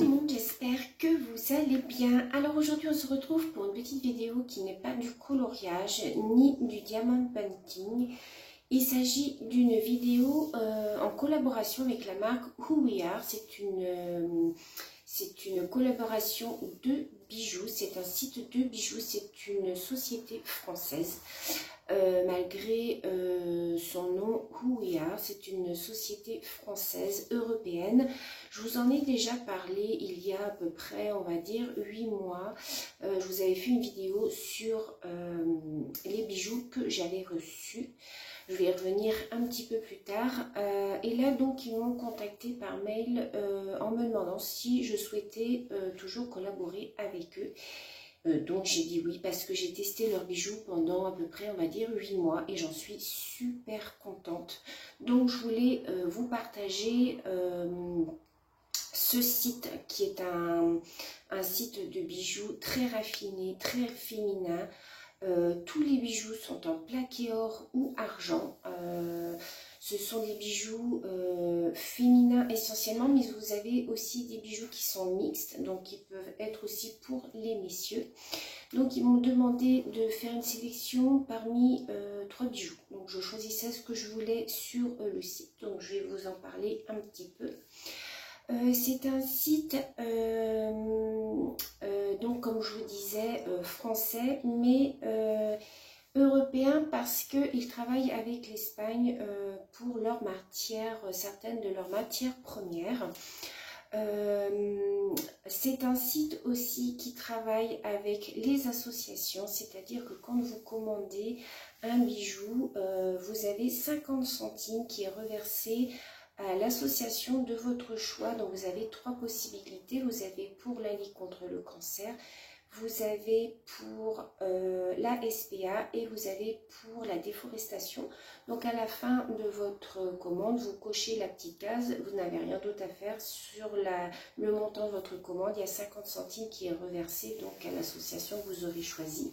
le monde, j'espère que vous allez bien. Alors aujourd'hui on se retrouve pour une petite vidéo qui n'est pas du coloriage ni du diamond painting. Il s'agit d'une vidéo en collaboration avec la marque Who We Are. C'est une collaboration de bijoux, c'est un site de bijoux, c'est une société française. Malgré son nom Who We Are, c'est une société française européenne. Je vous en ai déjà parlé il y a à peu près, on va dire, 8 mois. Je vous avais fait une vidéo sur les bijoux que j'avais reçus. Je vais y revenir un petit peu plus tard. Et là, donc, ils m'ont contacté par mail en me demandant si je souhaitais toujours collaborer avec eux. Donc j'ai dit oui parce que j'ai testé leurs bijoux pendant à peu près, on va dire, 8 mois et j'en suis super contente. Donc je voulais vous partager ce site qui est un site de bijoux très raffiné, très féminin. Tous les bijoux sont en plaqué or ou argent. Ce sont des bijoux féminins essentiellement, mais vous avez aussi des bijoux qui sont mixtes, donc ils peuvent être aussi pour les messieurs. Donc ils m'ont demandé de faire une sélection parmi 3 bijoux. Donc je choisissais ce que je voulais sur le site, donc je vais vous en parler un petit peu. C'est un site, donc comme je vous disais, français, mais européen parce qu'ils travaillent avec l'Espagne pour leurs matières, certaines de leurs matières premières. C'est un site aussi qui travaille avec les associations, c'est-à-dire que quand vous commandez un bijou, vous avez 50 centimes qui est reversé à l'association de votre choix. Donc vous avez 3 possibilités. Vous avez pour la Ligue contre le cancer, vous avez pour la SPA et vous avez pour la déforestation. Donc à la fin de votre commande, vous cochez la petite case, vous n'avez rien d'autre à faire. Sur le montant de votre commande, il y a 50 centimes qui est reversé donc à l'association que vous aurez choisi.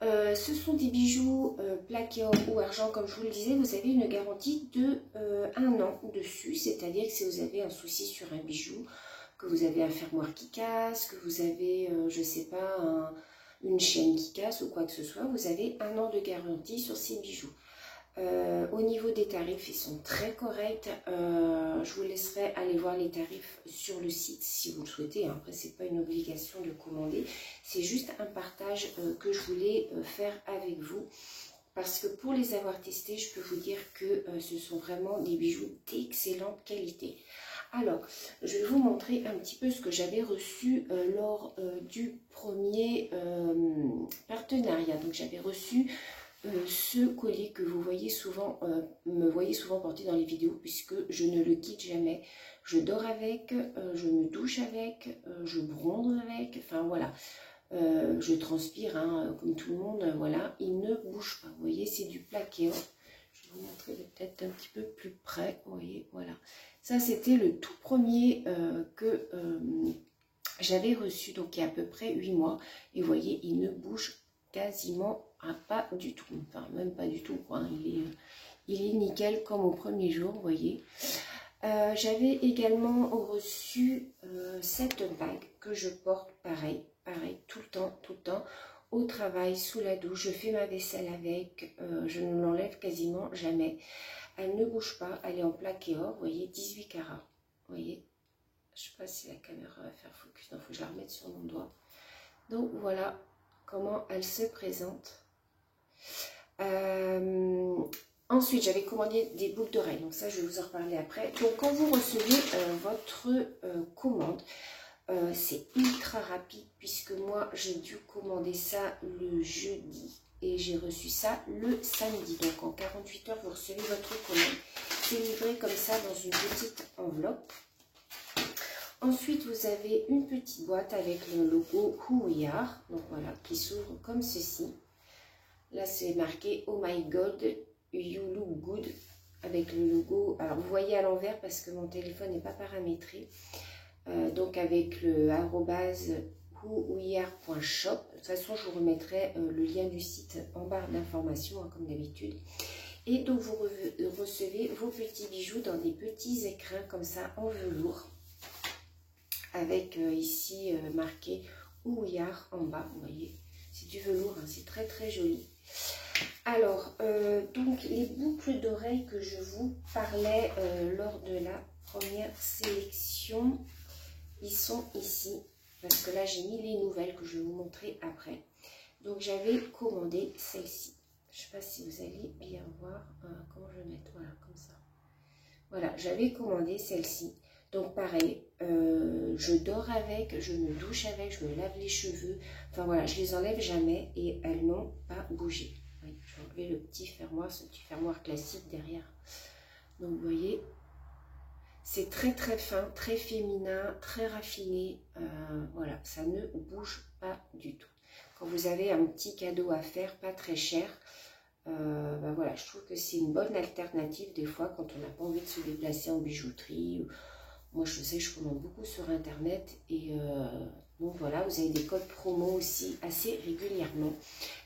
Ce sont des bijoux plaqués or ou argent, comme je vous le disais. Vous avez une garantie de 1 an dessus, c'est-à-dire que si vous avez un souci sur un bijou, que vous avez un fermoir qui casse, que vous avez, je ne sais pas, une chaîne qui casse ou quoi que ce soit, vous avez 1 an de garantie sur ces bijoux. Au niveau des tarifs, ils sont très corrects. Je vous laisserai aller voir les tarifs sur le site si vous le souhaitez. Après, ce n'est pas une obligation de commander. C'est juste un partage que je voulais faire avec vous. Parce que pour les avoir testés, je peux vous dire que ce sont vraiment des bijoux d'excellente qualité. Alors, je vais vous montrer un petit peu ce que j'avais reçu lors du premier partenariat. Donc, j'avais reçu ce collier que vous voyez souvent, me voyez souvent porter dans les vidéos, puisque je ne le quitte jamais. Je dors avec, je me douche avec, je bronze avec, enfin voilà. Je transpire hein, comme tout le monde, voilà. Il ne bouge pas, vous voyez, c'est du plaqué or. Je vais vous montrer peut-être un petit peu plus près, vous voyez, voilà. Ça, c'était le tout premier que j'avais reçu, donc il y a à peu près 8 mois. Et vous voyez, il ne bouge quasiment pas du tout. Enfin, même pas du tout, quoi. Hein. Il est nickel comme au premier jour, vous voyez. J'avais également reçu cette bague que je porte pareil, tout le temps, au travail, sous la douche. Je fais ma vaisselle avec, je ne l'enlève quasiment jamais. Elle ne bouge pas, elle est en plaqué or, vous voyez, 18 carats. Vous voyez, je ne sais pas si la caméra va faire focus, non, il faut que je la remette sur mon doigt. Donc voilà comment elle se présente. Ensuite, j'avais commandé des boucles d'oreilles, donc ça, je vais vous en reparler après. Donc, quand vous recevez votre commande, c'est ultra rapide, puisque moi, j'ai dû commander ça le jeudi et j'ai reçu ça le samedi. Donc, en 48 heures, vous recevez votre commande. C'est livré comme ça dans une petite enveloppe. Ensuite, vous avez une petite boîte avec le logo Who We Are, donc voilà, qui s'ouvre comme ceci. Là, c'est marqué Oh my God, you look good, avec le logo. Alors, vous voyez à l'envers parce que mon téléphone n'est pas paramétré. Donc, avec le arrobase whoweare.shop. De toute façon, je vous remettrai le lien du site en barre d'informations, hein, comme d'habitude. Et donc, vous recevez vos petits bijoux dans des petits écrins comme ça en velours. avec ici marqué Ouillard en bas, vous voyez. C'est du velours, hein, c'est très très joli. Alors, donc les boucles d'oreilles que je vous parlais lors de la première sélection, ils sont ici. Parce que là, j'ai mis les nouvelles que je vais vous montrer après. Donc, j'avais commandé celle-ci. Je ne sais pas si vous allez bien voir comment je vais mettre. Voilà, comme ça. Voilà, j'avais commandé celle-ci. Donc, pareil, je dors avec, je me douche avec, je me lave les cheveux. Enfin, voilà, je les enlève jamais et elles n'ont pas bougé. Oui, je vais enlever le petit fermoir, ce petit fermoir classique derrière. Donc, vous voyez, c'est très très fin, très féminin, très raffiné. Voilà, ça ne bouge pas du tout. Quand vous avez un petit cadeau à faire, pas très cher, ben voilà, je trouve que c'est une bonne alternative des fois quand on n'a pas envie de se déplacer en bijouterie. Moi, je sais, je commande beaucoup sur Internet et donc voilà, vous avez des codes promo aussi assez régulièrement.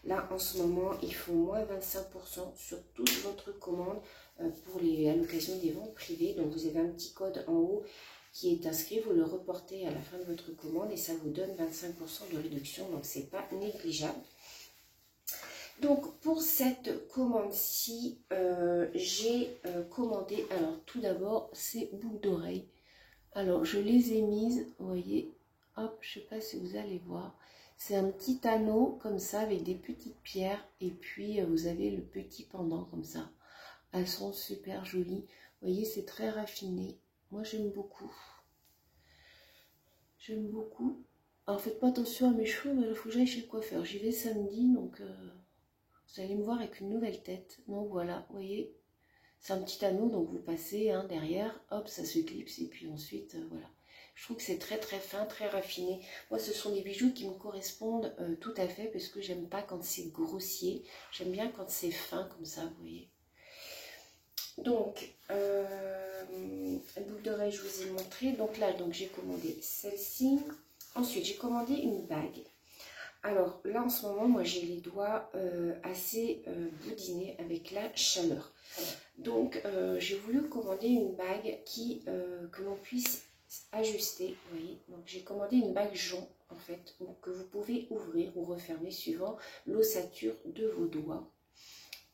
Là, en ce moment, ils font moins 25% sur toute votre commande pour à l'occasion des ventes privées. Donc, vous avez un petit code en haut qui est inscrit, vous le reportez à la fin de votre commande et ça vous donne 25% de réduction. Donc, c'est pas négligeable. Donc, pour cette commande-ci, j'ai commandé, alors tout d'abord, ces boucles d'oreilles. Alors, je les ai mises, vous voyez, hop, je ne sais pas si vous allez voir. C'est un petit anneau comme ça avec des petites pierres et puis vous avez le petit pendant comme ça. Elles sont super jolies. Vous voyez, c'est très raffiné. Moi, j'aime beaucoup. J'aime beaucoup. Alors, faites pas attention à mes cheveux, mais il faut que j'aille chez le coiffeur. J'y vais samedi, donc vous allez me voir avec une nouvelle tête. Donc, voilà, vous voyez. C'est un petit anneau, donc vous passez derrière, hop, ça se clipse et puis ensuite, voilà. Je trouve que c'est très très fin, très raffiné. Moi, ce sont des bijoux qui me correspondent tout à fait parce que j'aime pas quand c'est grossier. J'aime bien quand c'est fin comme ça, vous voyez. Donc, boucle d'oreille, je vous ai montré. Donc là, j'ai commandé celle-ci. Ensuite, j'ai commandé une bague. Alors là, en ce moment, moi, j'ai les doigts assez boudinés avec la chaleur. Donc, j'ai voulu commander une bague que l'on puisse ajuster, vous voyez. Donc, j'ai commandé une bague jonc, en fait, que vous pouvez ouvrir ou refermer suivant l'ossature de vos doigts.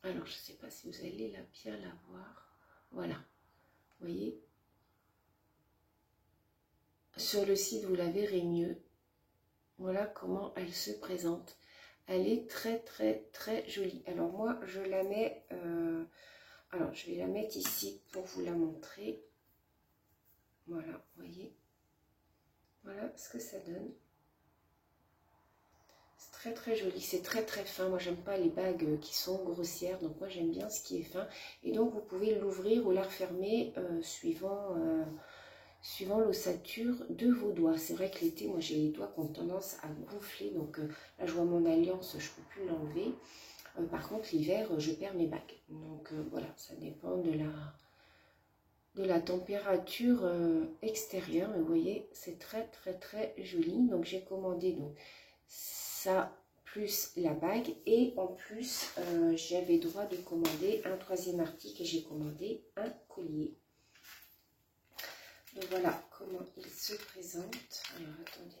Alors, je ne sais pas si vous allez bien la voir. Voilà, vous voyez. Sur le site, vous la verrez mieux. Voilà comment elle se présente. Elle est très, très, très jolie. Alors, moi, je la mets... alors, je vais la mettre ici pour vous la montrer. Voilà, vous voyez. Voilà ce que ça donne. C'est très très joli, c'est très très fin. Moi, j'aime pas les bagues qui sont grossières, donc moi j'aime bien ce qui est fin. Et donc, vous pouvez l'ouvrir ou la refermer suivant l'ossature de vos doigts. C'est vrai que l'été, moi j'ai les doigts qui ont tendance à gonfler, donc là je vois mon alliance, je peux plus l'enlever. Par contre, l'hiver, je perds mes bagues. Donc voilà, ça dépend de la température extérieure. Mais vous voyez, c'est très très très joli. Donc j'ai commandé ça plus la bague et en plus j'avais droit de commander un troisième article et j'ai commandé un collier. Donc voilà comment il se présente. Alors attendez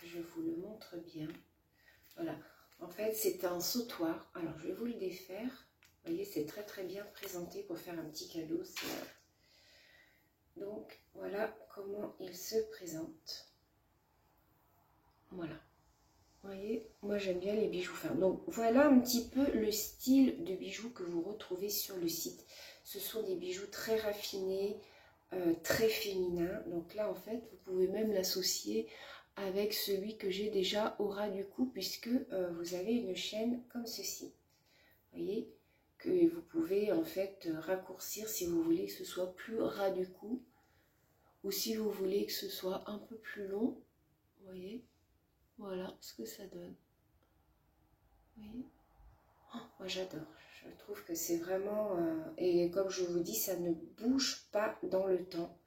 que je vous le montre bien. Voilà, en fait c'est un sautoir. Alors je vais vous le défaire. Vous voyez, c'est très très bien présenté pour faire un petit cadeau. Donc voilà comment il se présente. Voilà. Vous voyez, moi j'aime bien les bijoux fins. Donc voilà un petit peu le style de bijoux que vous retrouvez sur le site. Ce sont des bijoux très raffinés, très féminins. Donc là en fait, vous pouvez même l'associer avec celui que j'ai déjà au ras du cou, puisque vous avez une chaîne comme ceci. Vous voyez, que vous pouvez en fait raccourcir si vous voulez que ce soit plus ras du cou, ou si vous voulez que ce soit un peu plus long. Vous voyez. Voilà ce que ça donne. Vous voyez, oh, moi j'adore. Je trouve que c'est vraiment... et comme je vous dis, ça ne bouge pas dans le temps.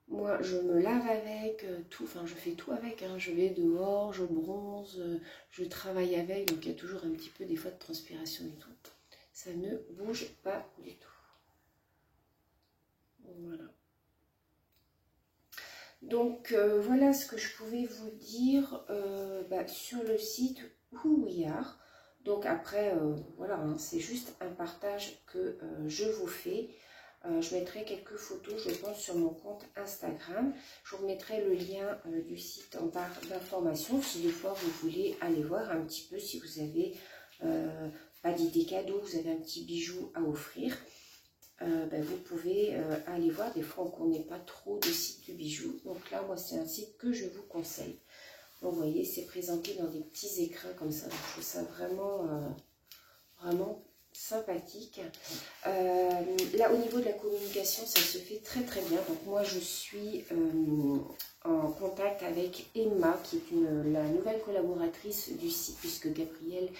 Moi, je me lave avec tout. Enfin, je fais tout avec. Hein. Je vais dehors, je bronze, je travaille avec. Donc, il y a toujours un petit peu des fois de transpiration et tout. Ça ne bouge pas du tout. Voilà. Donc voilà ce que je pouvais vous dire sur le site Who We Are. Donc après, voilà, hein, c'est juste un partage que je vous fais. Je mettrai quelques photos, je pense, sur mon compte Instagram. Je vous mettrai le lien du site en barre d'informations si des fois vous voulez aller voir un petit peu, si vous avez pas d'idée cadeau, vous avez un petit bijou à offrir. Vous pouvez aller voir. Des fois, on ne connaît pas trop de sites de bijoux. Donc là, moi, c'est un site que je vous conseille. Donc, vous voyez, c'est présenté dans des petits écrins comme ça. Donc, je trouve ça vraiment, vraiment sympathique. Là, au niveau de la communication, ça se fait très, très bien. Donc, moi, je suis en contact avec Emma, qui est la nouvelle collaboratrice du site, puisque Gabrielle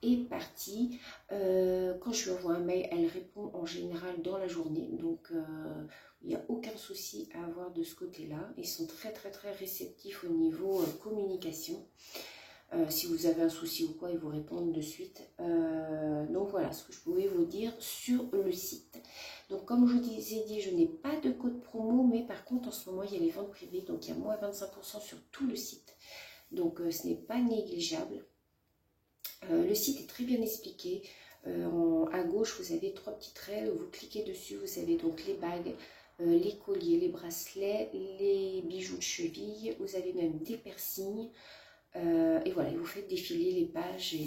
est partie. Quand je lui envoie un mail, elle répond en général dans la journée, donc il n'y a aucun souci à avoir de ce côté-là. Ils sont très très très réceptifs au niveau communication. Si vous avez un souci ou quoi, ils vous répondent de suite. Donc voilà ce que je pouvais vous dire sur le site. Donc comme je vous ai dit, je n'ai pas de code promo, mais par contre en ce moment il y a les ventes privées, donc il y a moins 25% sur tout le site. Donc ce n'est pas négligeable. Le site est très bien expliqué. À gauche, vous avez 3 petits traits. Vous cliquez dessus, vous avez donc les bagues, les colliers, les bracelets, les bijoux de cheville. Vous avez même des piercings. Et voilà, vous faites défiler les pages et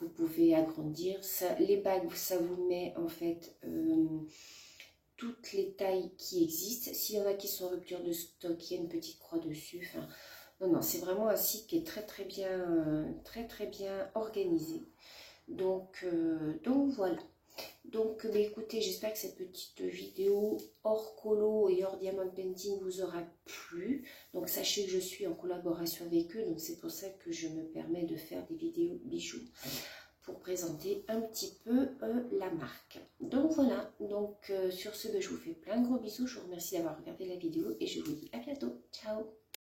vous pouvez agrandir. Les bagues, ça vous met en fait toutes les tailles qui existent. S'il y en a qui sont en rupture de stock, il y a une petite croix dessus. Enfin, non, c'est vraiment un site qui est très très bien organisé. Donc voilà. Donc écoutez, j'espère que cette petite vidéo hors colo et hors diamond painting vous aura plu. Donc sachez que je suis en collaboration avec eux, donc c'est pour ça que je me permets de faire des vidéos bijoux pour présenter un petit peu la marque. Donc voilà, donc sur ce, je vous fais plein de gros bisous, je vous remercie d'avoir regardé la vidéo et je vous dis à bientôt. Ciao!